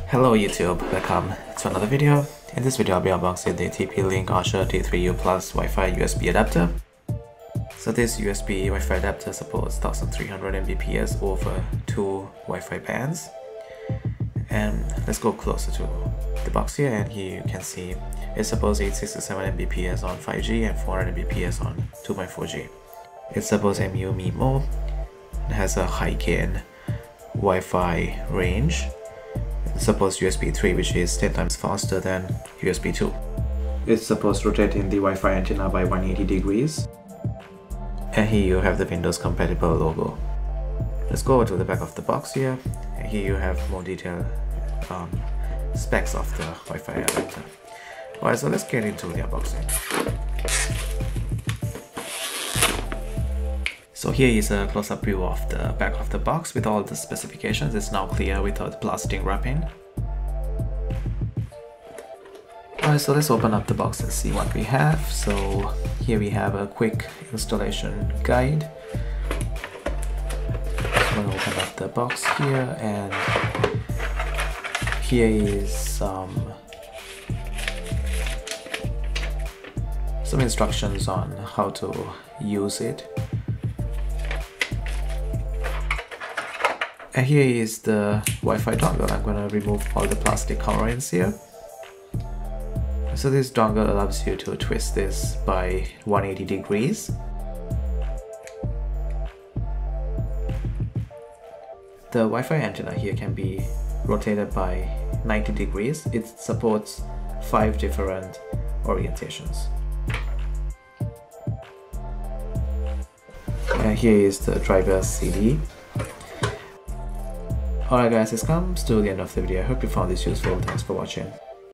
Hello YouTube, welcome to another video. In this video I'll be unboxing the TP-Link Archer T3U Plus Wi-Fi USB adapter. So this USB Wi-Fi adapter supports 1300 Mbps over 2 Wi-Fi bands. And let's go closer to the box here, and here you can see it supports 867 Mbps on 5G and 400 Mbps on 2.4G. It supports MU-MIMO, it has a high gain Wi-Fi range. It supports USB 3, which is 10 times faster than USB 2. It supports rotating the Wi-Fi antenna by 180 degrees. And here you have the Windows compatible logo. Let's go over to the back of the box here. And here you have more detailed specs of the Wi-Fi adapter. Alright, so let's get into the unboxing. So here is a close-up view of the back of the box with all the specifications. It's now clear without the plastic wrapping. Alright, so let's open up the box and see what we have. So here we have a quick installation guide. I'm going to open up the box here, and here is some instructions on how to use it. And here is the Wi-Fi dongle. I'm going to remove all the plastic coverings here. So this dongle allows you to twist this by 180 degrees. The Wi-Fi antenna here can be rotated by 90 degrees. It supports 5 different orientations. And here is the driver CD. Alright guys, this comes to the end of the video. I hope you found this useful. Thanks for watching.